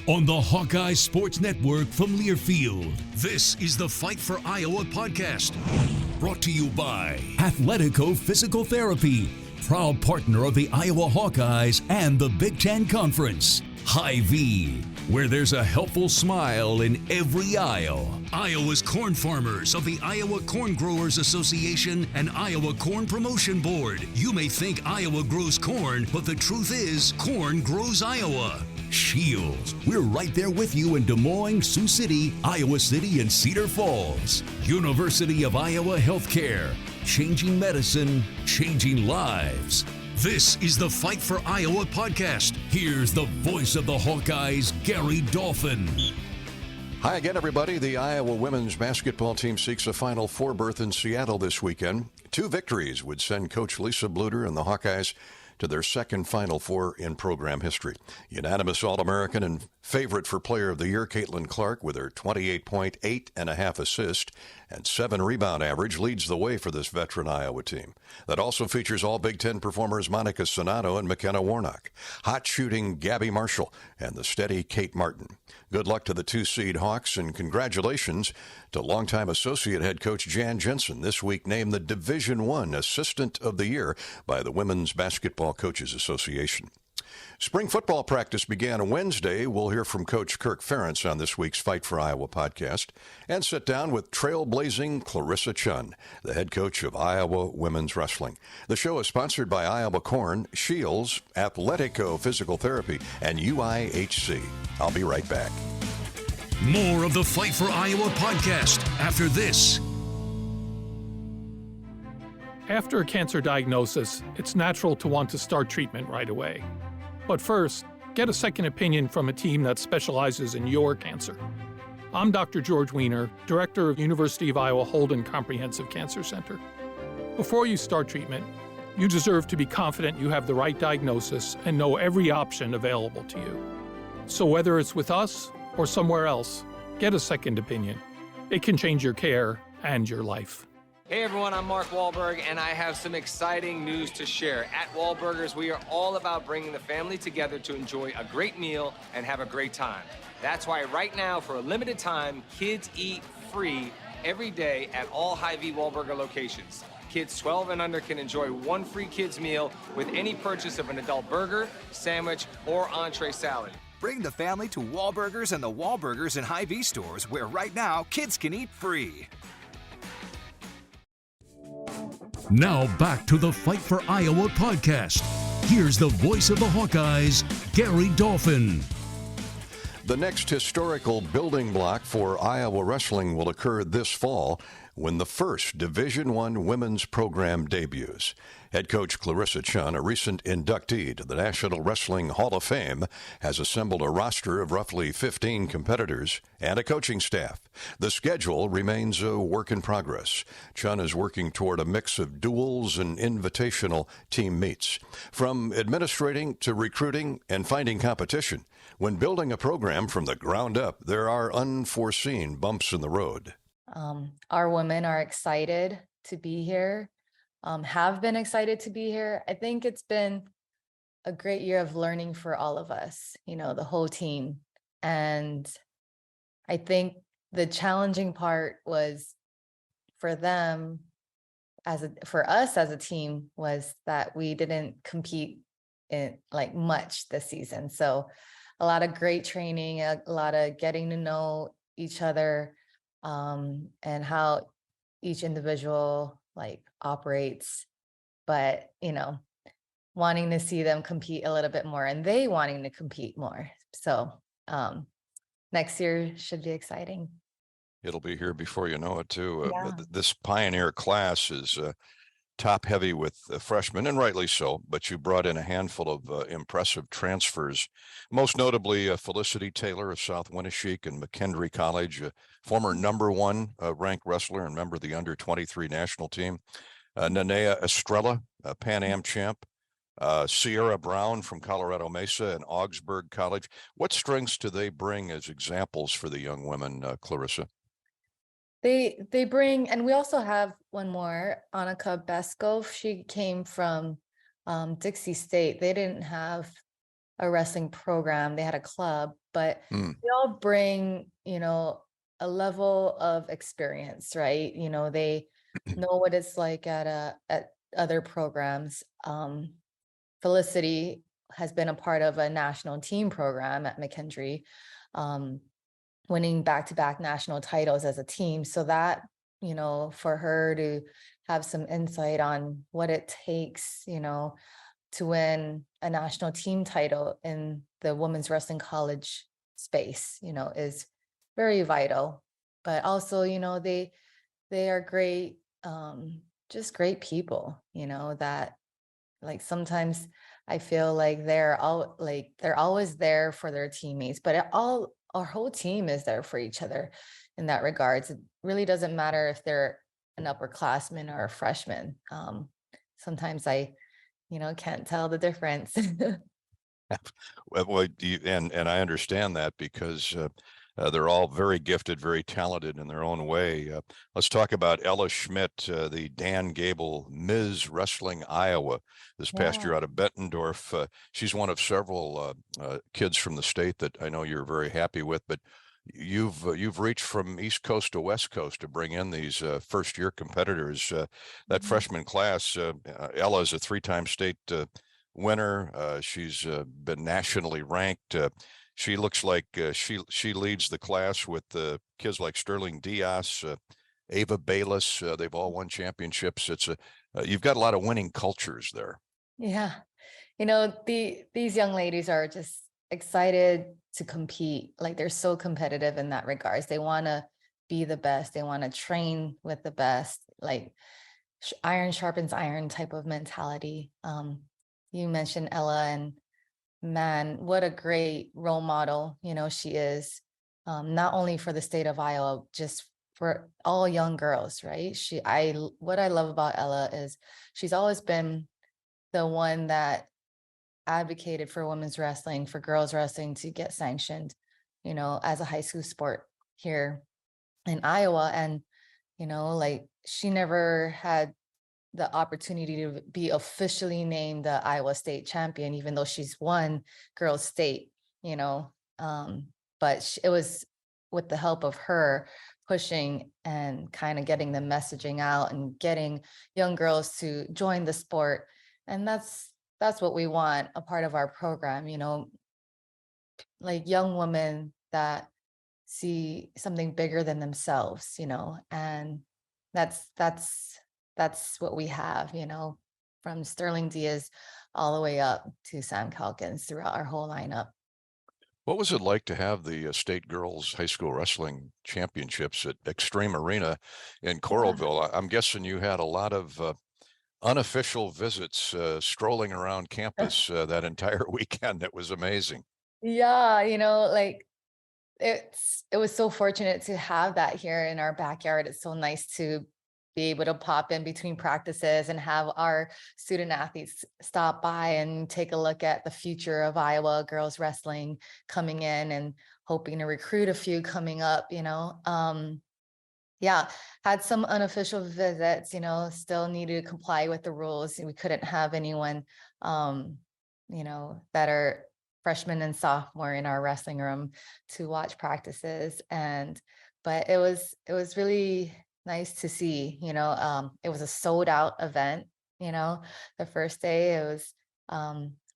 On the Hawkeyes Sports Network from Learfield, this is the Fight for Iowa podcast. Brought to you by Athletico Physical Therapy, proud partner of the Iowa Hawkeyes and the Big Ten Conference. Hy-Vee, where there's a helpful smile in every aisle. Iowa's corn farmers of the Iowa Corn Growers Association and Iowa Corn Promotion Board. You may think Iowa grows corn, but the truth is, corn grows Iowa. Shields, we're right there with you in Des Moines, Sioux City, Iowa City, and Cedar Falls. University of Iowa Healthcare, changing medicine, changing lives. This is the Fight for Iowa podcast. Here's the voice of the Hawkeyes, Gary Dolphin. Hi again, everybody. The Iowa women's basketball team seeks a Final Four berth in Seattle this weekend. 2 victories would send Coach Lisa Bluder and the Hawkeyes to their second Final Four in program history. Unanimous All-American and favorite for Player of the Year, Caitlin Clark, with her 28-point, 8.5 assist and 7 rebound average, leads the way for this veteran Iowa team. That also features all Big Ten performers Monica Sonato and McKenna Warnock, hot shooting Gabby Marshall, and the steady Kate Martin. Good luck to the 2-seed Hawks, and congratulations to longtime associate head coach Jan Jensen, this week named the Division I Assistant of the Year by the Women's Basketball Coaches Association. Spring football practice began Wednesday. We'll hear from Coach Kirk Ferentz on this week's Fight for Iowa podcast and sit down with trailblazing Clarissa Chun, the head coach of Iowa Women's Wrestling. The show is sponsored by Iowa Corn, Shields, Athletico Physical Therapy, and UIHC. I'll be right back. More of the Fight for Iowa podcast after this. After a cancer diagnosis, it's natural to want to start treatment right away. But first, get a second opinion from a team that specializes in your cancer. I'm Dr. George Weiner, Director of University of Iowa Holden Comprehensive Cancer Center. Before you start treatment, you deserve to be confident you have the right diagnosis and know every option available to you. So whether it's with us or somewhere else, get a second opinion. It can change your care and your life. Hey everyone, I'm Mark Wahlberg, and I have some exciting news to share. At Wahlburgers, we are all about bringing the family together to enjoy a great meal and have a great time. That's why right now, for a limited time, kids eat free every day at all Hy-Vee Wahlburger locations. Kids 12 and under can enjoy 1 free kids meal with any purchase of an adult burger, sandwich, or entree salad. Bring the family to Wahlburgers and the Wahlburgers and Hy-Vee stores, where right now, kids can eat free. Now back to the Fight for Iowa podcast. Here's the voice of the Hawkeyes, Gary Dolphin. The next historical building block for Iowa wrestling will occur this fall when the first Division I women's program debuts. Head coach Clarissa Chun, a recent inductee to the National Wrestling Hall of Fame, has assembled a roster of roughly 15 competitors and a coaching staff. The schedule remains a work in progress. Chun is working toward a mix of duels and invitational team meets. From administrating to recruiting and finding competition, when building a program from the ground up, there are unforeseen bumps in the road. Our women are excited to be here, have been excited to be here. I think it's been a great year of learning for all of us, the whole team. And I think the challenging part was for them, for us as a team, was that we didn't compete in much this season. So a lot of great training, a lot of getting to know each other, and how each individual operates, but wanting to see them compete a little bit more and they wanting to compete more. So next year should be exciting. It'll be here before you know it too. Yeah. This pioneer class is top heavy with freshmen, and rightly so, but you brought in a handful of impressive transfers, most notably Felicity Taylor of South Winneshiek and McKendree College, a former number 1 ranked wrestler and member of the under-23 national team, Nanea Estrella, a Pan Am champ, Sierra Brown from Colorado Mesa and Augsburg College. What strengths do they bring as examples for the young women, Clarissa? They bring, and we also have one more, Annika Beskov. She came from Dixie State. They didn't have a wrestling program. They had a club, but they all bring, a level of experience, right? They know what it's like at other programs. Felicity has been a part of a national team program at McKendree, winning back-to-back national titles as a team. So that, for her to have some insight on what it takes, to win a national team title in the women's wrestling college space, is very vital. But also, they are great, just great people, that like sometimes I feel like they're always there for their teammates, but our whole team is there for each other in that regards. It really doesn't matter if they're an upperclassman or a freshman. Sometimes I, can't tell the difference. Well, and I understand that because they're all very gifted, very talented in their own way. Let's talk about Ella Schmidt, the Dan Gable Ms. Wrestling Iowa this past year Yeah. out of Bettendorf. She's one of several kids from the state that I know you're very happy with, but you've reached from East Coast to West Coast to bring in these first year competitors. That freshman class, Ella is a three-time state winner. She's been nationally ranked. She looks like she leads the class with kids like Sterling Diaz, Ava Bayless. They've all won championships. It's you've got a lot of winning cultures there. Yeah. These young ladies are just excited to compete. Like they're so competitive in that regards. They want to be the best. They want to train with the best, like iron sharpens iron type of mentality. You mentioned Ella, and man, what a great role model, she is, not only for the state of Iowa, just for all young girls, right? What I love about Ella is she's always been the one that advocated for women's wrestling, for girls wrestling to get sanctioned, as a high school sport here in Iowa. And, like she never had the opportunity to be officially named the Iowa state champion, even though she's won girls state, you know. But it was with the help of her pushing and kind of getting the messaging out and getting young girls to join the sport. And that's what we want a part of our program, like young women that see something bigger than themselves, and that's what we have, from Sterling Diaz all the way up to Sam Calkins throughout our whole lineup. What was it like to have the state girls high school wrestling championships at Extreme Arena in Coralville? I'm guessing you had a lot of unofficial visits strolling around campus that entire weekend. It was amazing. Yeah, like it was so fortunate to have that here in our backyard. It's so nice to be able to pop in between practices and have our student athletes stop by and take a look at the future of Iowa girls wrestling coming in and hoping to recruit a few coming up, yeah, had some unofficial visits, still needed to comply with the rules. We couldn't have anyone, that are freshmen and sophomore in our wrestling room to watch practices. But it was really nice to see, it was a sold out event, the first day. It was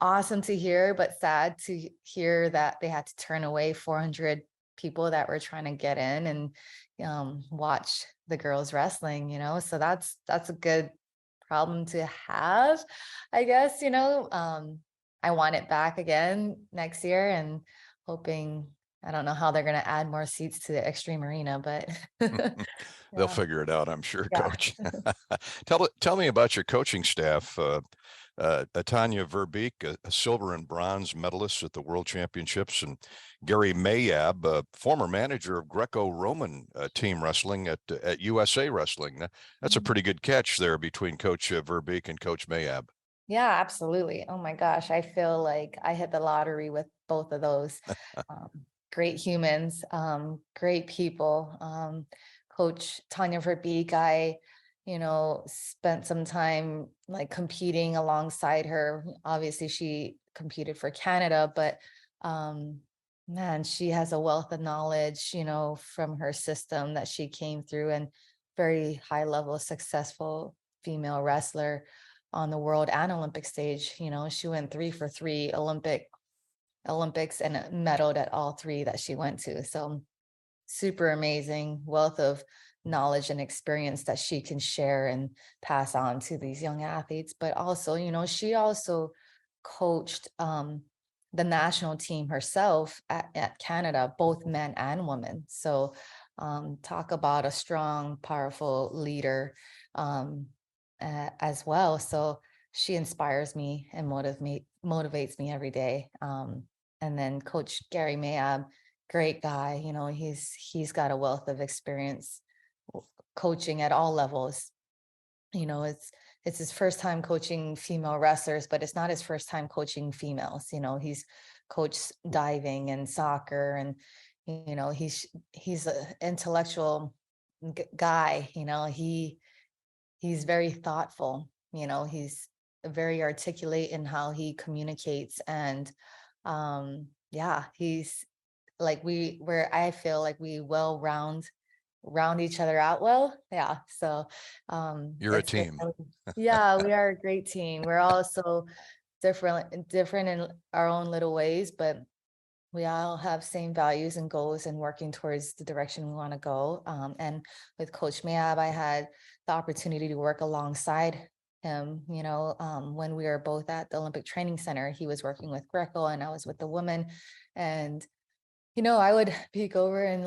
awesome to hear, but sad to hear that they had to turn away 400 people that were trying to get in and watch the girls wrestling, so that's a good problem to have, I guess. I want it back again next year, and hoping, I don't know how they're going to add more seats to the Extreme Arena, but They'll yeah. figure it out, I'm sure, Yeah. Coach. Tell me about your coaching staff. Tanya Verbeek, a silver and bronze medalist at the World Championships, and Gary Mayab, former manager of Greco-Roman team wrestling at USA Wrestling. That's a Mhm. pretty good catch there between Coach Verbeek and Coach Mayab. Yeah, absolutely. Oh my gosh, I feel like I hit the lottery with both of those. Um, Great humans, great people. Coach Tanya Verbeek, I, spent some time like competing alongside her. Obviously, she competed for Canada, but man, she has a wealth of knowledge, from her system that she came through, and very high level, successful female wrestler on the world and Olympic stage. She went 3 for 3 Olympics and medaled at all 3 that she went to. So super amazing wealth of knowledge and experience that she can share and pass on to these young athletes. But also, she also coached the national team herself at Canada, both men and women. So talk about a strong, powerful leader as well. So she inspires me and motivates me every day. And then Coach Gary Mayab, great guy. He's got a wealth of experience coaching at all levels. It's his first time coaching female wrestlers, but it's not his first time coaching females. He's coached diving and soccer, and he's an intellectual guy. He's very thoughtful. He's very articulate in how he communicates, and he's like I feel like we round each other out well. Yeah. So you're a team. Yeah, we are a great team. We're all so different in our own little ways, but we all have same values and goals and working towards the direction we want to go. And with Coach Mayab, I had the opportunity to work alongside him, when we were both at the Olympic Training Center. He was working with Greco and I was with the women. And, I would peek over and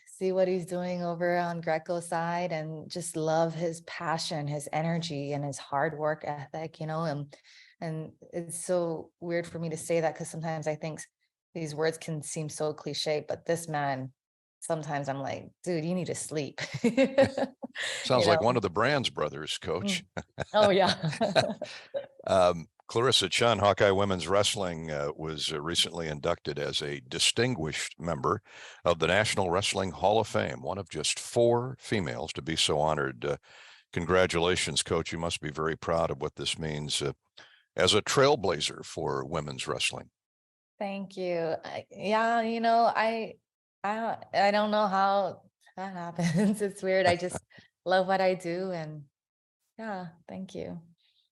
see what he's doing over on Greco's side and just love his passion, his energy, and his hard work ethic, and it's so weird for me to say that because sometimes I think these words can seem so cliche, but this man, sometimes I'm like, dude, you need to sleep. Sounds like one of the Brands brothers, Coach. Oh, yeah. Clarissa Chun, Hawkeye Women's Wrestling, was recently inducted as a distinguished member of the National Wrestling Hall of Fame, one of just 4 females to be so honored. Congratulations, Coach. You must be very proud of what this means as a trailblazer for women's wrestling. Thank you. I don't know how that happens. It's weird. I just love what I do, and yeah, thank you.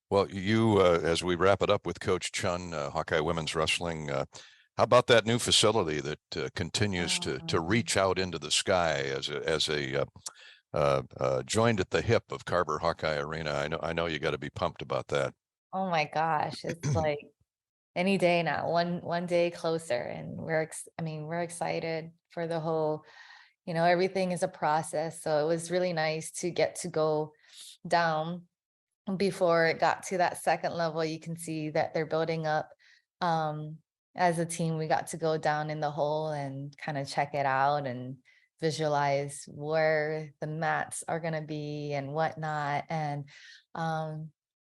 Well, you, as we wrap it up with Coach Chun, Hawkeye Women's Wrestling, how about that new facility that continues to reach out into the sky as a joined at the hip of Carver Hawkeye Arena? I know you got to be pumped about that. Oh my gosh, it's like any day now, one day closer, and we're excited for the whole. Everything is a process, so it was really nice to get to go down. Before it got to that second level, you can see that they're building up. As a team, we got to go down in the hole and kind of check it out and visualize where the mats are going to be and whatnot. And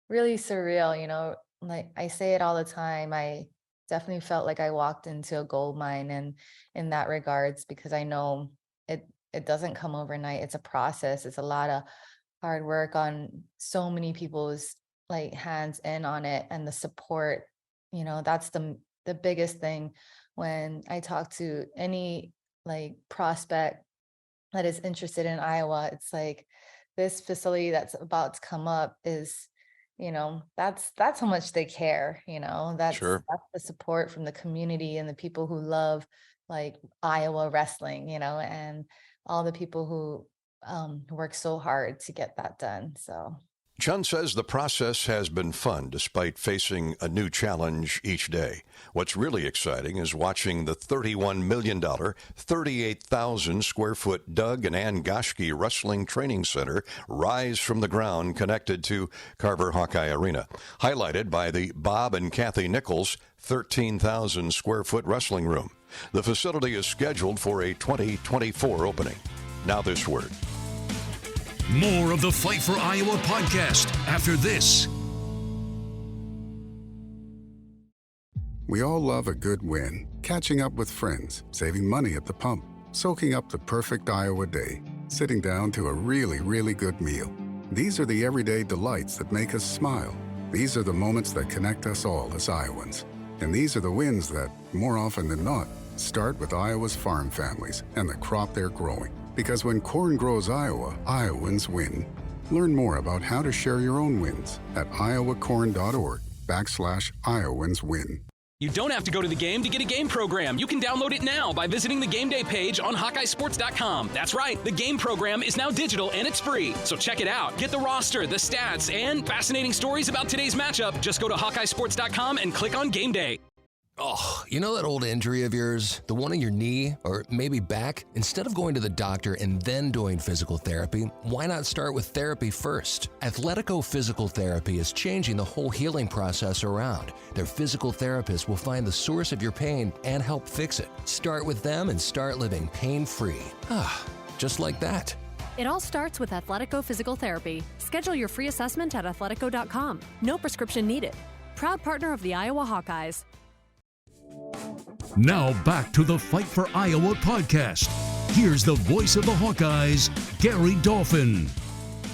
really surreal, like I say it all the time. I definitely felt like I walked into a gold mine, and in that regards, because I know it doesn't come overnight. It's a process. It's a lot of hard work on so many people's hands in on it, and the support, that's the biggest thing. When I talk to any prospect that is interested in Iowa, it's like this facility that's about to come up is, that's how much they care. That's the support from the community and the people who love Iowa wrestling, and all the people who work so hard to get that done. So Chun says the process has been fun despite facing a new challenge each day. What's really exciting is watching the $31 million, 38,000 square foot Doug and Ann Goschke Wrestling Training Center rise from the ground connected to Carver Hawkeye Arena, highlighted by the Bob and Kathy Nichols 13,000 square foot wrestling room. The facility is scheduled for a 2024 opening. Now this word. More of the Fight for Iowa podcast after this. We all love a good win. Catching up with friends, saving money at the pump, soaking up the perfect Iowa day, sitting down to a really, really good meal. These are the everyday delights that make us smile. These are the moments that connect us all as Iowans. And these are the wins that, more often than not, start with Iowa's farm families and the crop they're growing. Because when corn grows Iowa, Iowans win. Learn more about how to share your own wins at iowacorn.org/Iowans win. You don't have to go to the game to get a game program. You can download it now by visiting the game day page on HawkeyeSports.com. That's right, the game program is now digital and it's free. So check it out. Get the roster, the stats, and fascinating stories about today's matchup. Just go to HawkeyeSports.com and click on Game Day. Oh, you know that old injury of yours? The one in your knee or maybe back? Instead of going to the doctor and then doing physical therapy, why not start with therapy first? Athletico Physical Therapy is changing the whole healing process around. Their physical therapists will find the source of your pain and help fix it. Start with them and start living pain-free. Just like that. It all starts with Athletico Physical Therapy. Schedule your free assessment at athletico.com. No prescription needed. Proud partner of the Iowa Hawkeyes. Now back to the Fight for Iowa podcast. Here's the voice of the Hawkeyes, Gary Dolphin.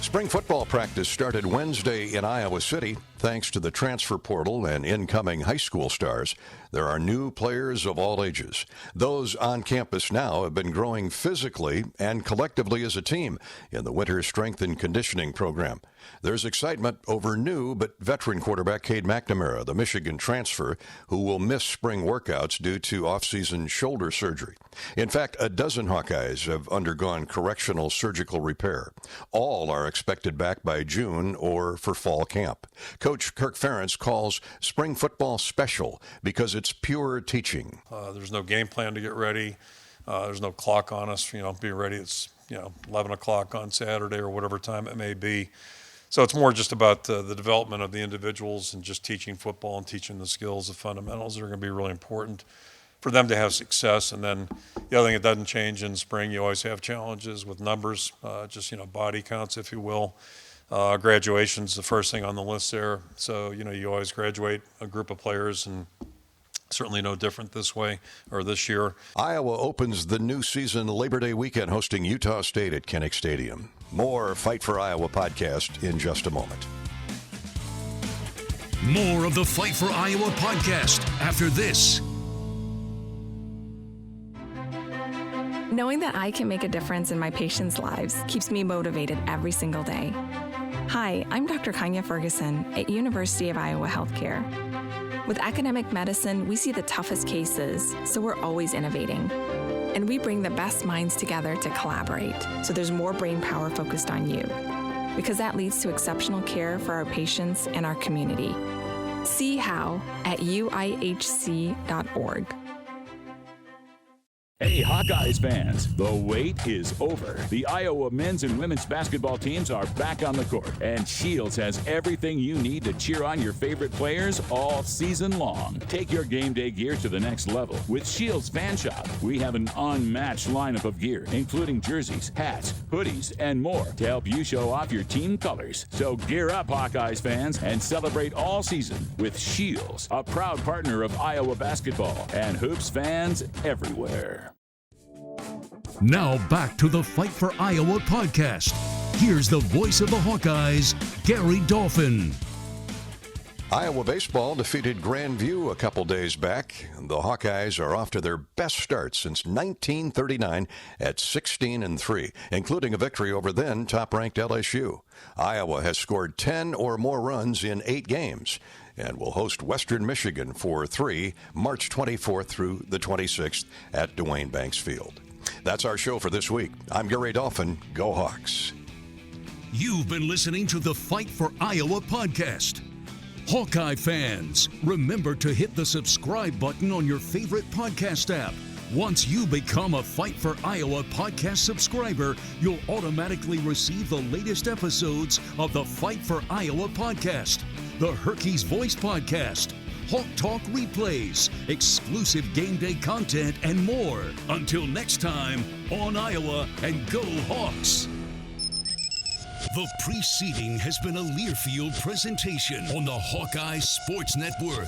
Spring football practice started Wednesday in Iowa City. Thanks to the transfer portal and incoming high school stars, there are new players of all ages. Those on campus now have been growing physically and collectively as a team in the winter strength and conditioning program. There's excitement over new but veteran quarterback Cade McNamara, the Michigan transfer, who will miss spring workouts due to off-season shoulder surgery. In fact, a dozen Hawkeyes have undergone correctional surgical repair. All are expected back by June or for fall camp. Coach Kirk Ferentz calls spring football special because it's pure teaching. There's no game plan to get ready. There's no clock on us, be ready. It's, 11 o'clock on Saturday or whatever time it may be. So it's more just about the development of the individuals and just teaching football and teaching the skills, the fundamentals that are going to be really important for them to have success. And then the other thing that doesn't change in spring, you always have challenges with numbers, body counts, if you will. Graduation's the first thing on the list there. So, you always graduate a group of players, and certainly no different this year. Iowa opens the new season Labor Day weekend hosting Utah State at Kinnick Stadium. More Fight for Iowa podcast in just a moment. More of the Fight for Iowa podcast after this. Knowing that I can make a difference in my patients' lives keeps me motivated every single day. Hi, I'm Dr. Kanya Ferguson at University of Iowa Healthcare. With academic medicine, we see the toughest cases, so we're always innovating. And we bring the best minds together to collaborate, so there's more brain power focused on you. Because that leads to exceptional care for our patients and our community. See how at uihc.org. Hey, Hawkeyes fans, the wait is over. The Iowa men's and women's basketball teams are back on the court, and Shields has everything you need to cheer on your favorite players all season long. Take your game day gear to the next level with Shields Fan Shop. We have an unmatched lineup of gear, including jerseys, hats, hoodies, and more to help you show off your team colors. So gear up, Hawkeyes fans, and celebrate all season with Shields, a proud partner of Iowa basketball and hoops fans everywhere. Now back to the Fight for Iowa podcast. Here's the voice of the Hawkeyes, Gary Dolphin. Iowa baseball defeated Grandview a couple days back. The Hawkeyes are off to their best start since 1939 at 16-3, including a victory over then top-ranked LSU. Iowa has scored 10 or more runs in 8 games and will host Western Michigan for 3 March 24th through the 26th at Duane Banks Field. That's our show for this week. I'm Gary Dolphin. Go Hawks. You've been listening to the Fight for Iowa podcast. Hawkeye fans, remember to hit the subscribe button on your favorite podcast app. Once you become a Fight for Iowa podcast subscriber, you'll automatically receive the latest episodes of the Fight for Iowa podcast, the Hawkeyes Voice podcast, Hawk Talk replays, exclusive game day content, and more. Until next time, on Iowa and go Hawks. The preceding has been a Learfield presentation on the Hawkeye Sports Network.